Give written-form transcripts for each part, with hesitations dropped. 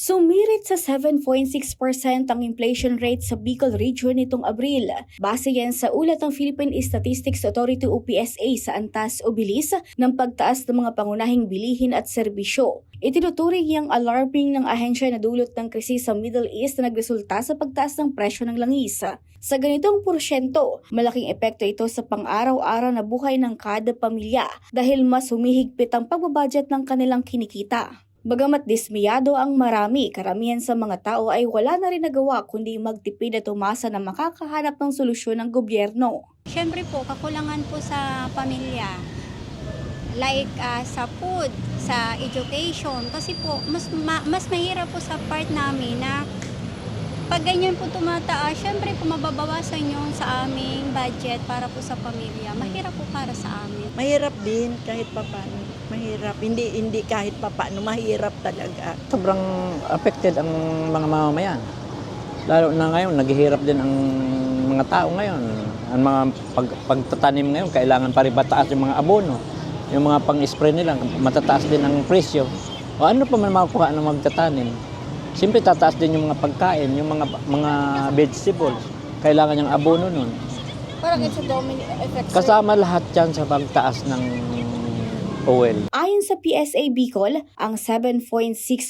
Sumirit sa 7.6% ang inflation rate sa Bicol Region nitong Abril. Base yan sa ulat ng Philippine Statistics Authority o PSA sa antas o bilis ng pagtaas ng mga pangunahing bilihin at serbisyo. Itinuturing yang alarming ng ahensya na dulot ng krisis sa Middle East na nagresulta sa pagtaas ng presyo ng langis. Sa ganitong porsyento, malaking epekto ito sa pang-araw-araw na buhay ng kada pamilya dahil mas humihigpit ang pagbabudget ng kanilang kinikita. Bagamat dismiyado ang marami, karamihan sa mga tao ay wala na rin nagawa kundi magtipid at umasa na makakahanap ng solusyon ng gobyerno. Siyempre po, kakulangan po sa pamilya. Like sa food, sa education. Kasi po, mas mahirap po sa part namin na pag ganyan po tumataas, siyempre po mababawasan yung sa aming budget para po sa pamilya. Mahirap po para sa amin. Mahirap din kahit papaano. Mahirap. Hindi kahit papaano. Mahirap talaga. Sobrang affected ang mga mamamayan. Lalo na ngayon, naghihirap din ang mga tao ngayon. Ang mga pagtatanim ngayon, kailangan pa rin mataas yung mga abono. Yung mga pang-spray nila, matataas din ang presyo. O ano pa man makukuha ng magtatanim? Siyempre tataas din yung mga pagkain, yung mga vegetables. Kailangan yung abono nun. Parang it's a domino effect. Kasama lahat yan sa pagtaas ng oil. Ayon sa PSA Bicol, ang 7.6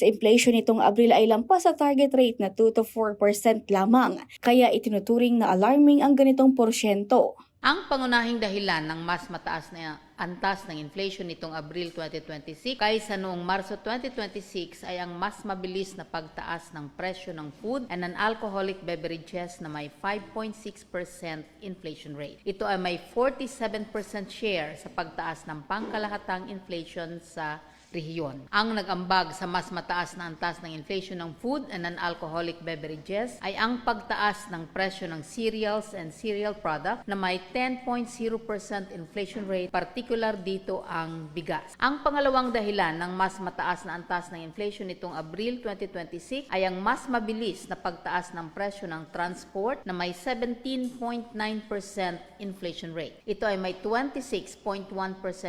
inflation nitong Abril ay lampas sa target rate na 2 to 4% lamang. Kaya itinuturing na alarming ang ganitong porsyento. Ang pangunahing dahilan ng mas mataas na antas ng inflation nitong Abril 2026 kaysa noong Marso 2026 ay ang mas mabilis na pagtaas ng presyo ng food and non-alcoholic beverages na may 5.6% inflation rate. Ito ay may 47% share sa pagtaas ng pangkalahatang inflation sa rehiyon. Ang nag-ambag sa mas mataas na antas ng inflation ng food and non-alcoholic beverages ay ang pagtaas ng presyo ng cereals and cereal product na may 10.0% inflation rate, particular dito ang bigas. Ang pangalawang dahilan ng mas mataas na antas ng inflation nitong Abril 2026 ay ang mas mabilis na pagtaas ng presyo ng transport na may 17.9% inflation rate. Ito ay may 26.1%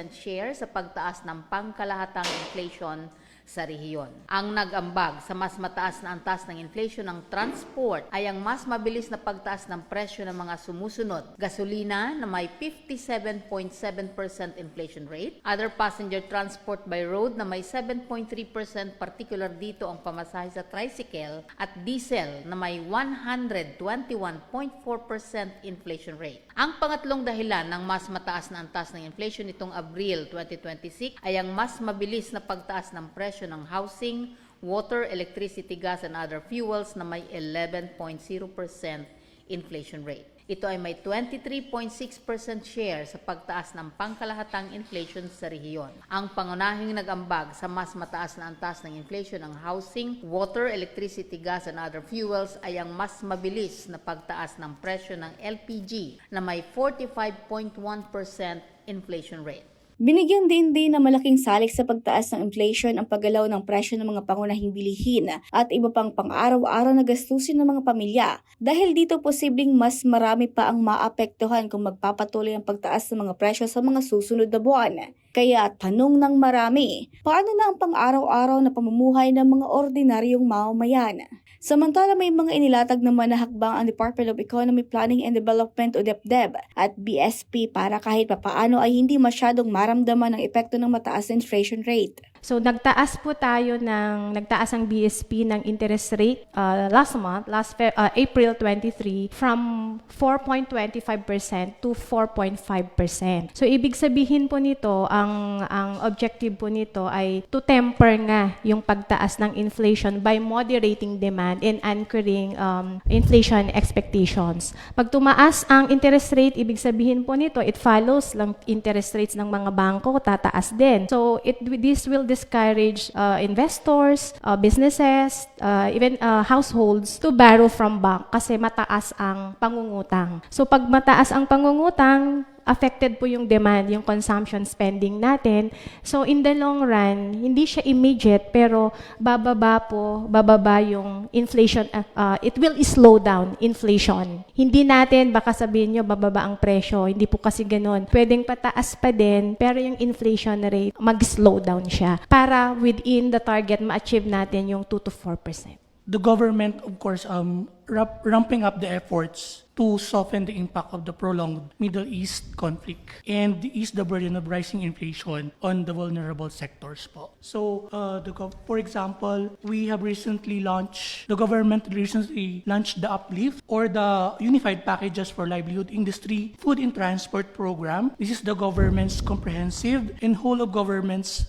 share sa pagtaas ng pangkalahatang inflation sa rehiyon. Ang nag-ambag sa mas mataas na antas ng inflation ng transport ay ang mas mabilis na pagtaas ng presyo ng mga sumusunod. Gasolina na may 57.7% inflation rate, other passenger transport by road na may 7.3%, particular dito ang pamasahe sa tricycle, at diesel na may 121.4% inflation rate. Ang pangatlong dahilan ng mas mataas na antas ng inflation nitong Abril 2026 ay ang mas mabilis na pagtaas ng presyo ng housing, water, electricity, gas, and other fuels na may 11.0% inflation rate. Ito ay may 23.6% share sa pagtaas ng pangkalahatang inflation sa rehiyon. Ang pangunahing nag-ambag sa mas mataas na antas ng inflation ng housing, water, electricity, gas, and other fuels ay ang mas mabilis na pagtaas ng presyo ng LPG na may 45.1% inflation rate. Binigyan din na malaking salik sa pagtaas ng inflation ang paggalaw ng presyo ng mga pangunahing bilihin at iba pang pang-araw-araw na gastusin ng mga pamilya. Dahil dito posibleng mas marami pa ang maapektuhan kung magpapatuloy ang pagtaas ng mga presyo sa mga susunod na buwan. Kaya tanong ng marami, paano na ang pang-araw-araw na pamumuhay ng mga ordinaryong mamamayan? Samantala may mga inilatag naman na hakbang ang Department of Economy Planning and Development o DepDep at BSP para kahit papaano ay hindi masyadong maramdaman ang epekto ng mataas na inflation rate. So nagtaas ang BSP ng interest rate last month, April 23, from 4.25% to 4.5%. So ibig sabihin po nito, ang objective po nito ay to temper nga yung pagtaas ng inflation by moderating demand and anchoring inflation expectations. Pag tumaas ang interest rate, ibig sabihin po nito, it follows lang interest rates ng mga bangko, tataas din. So this will discourage investors, businesses, even households to borrow from bank kasi mataas ang pangungutang. So pag mataas ang pangungutang, affected po yung demand, yung consumption spending natin. So in the long run, hindi siya immediate pero bababa yung inflation, it will slow down inflation. Hindi natin baka sabihin nyo bababa ang presyo, hindi po kasi ganun. Pwedeng pataas pa din pero yung inflation rate mag-slow down siya para within the target ma-achieve natin yung 2 to 4%. The government, of course, ramping up the efforts to soften the impact of the prolonged Middle East conflict and ease the burden of rising inflation on the vulnerable sectors po. So, for example, the government recently launched the Uplift or the Unified Packages for Livelihood Industry Food and Transport Program. This is the government's comprehensive and whole of government's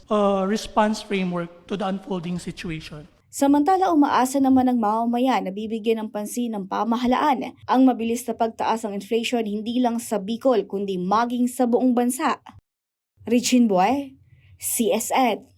response framework to the unfolding situation. Samantala, umaasa naman ng mamamayan na bibigyan ng pansin ng pamahalaan ang mabilis na pagtaas ng inflation hindi lang sa Bicol kundi maging sa buong bansa. Regine Boy, CSN.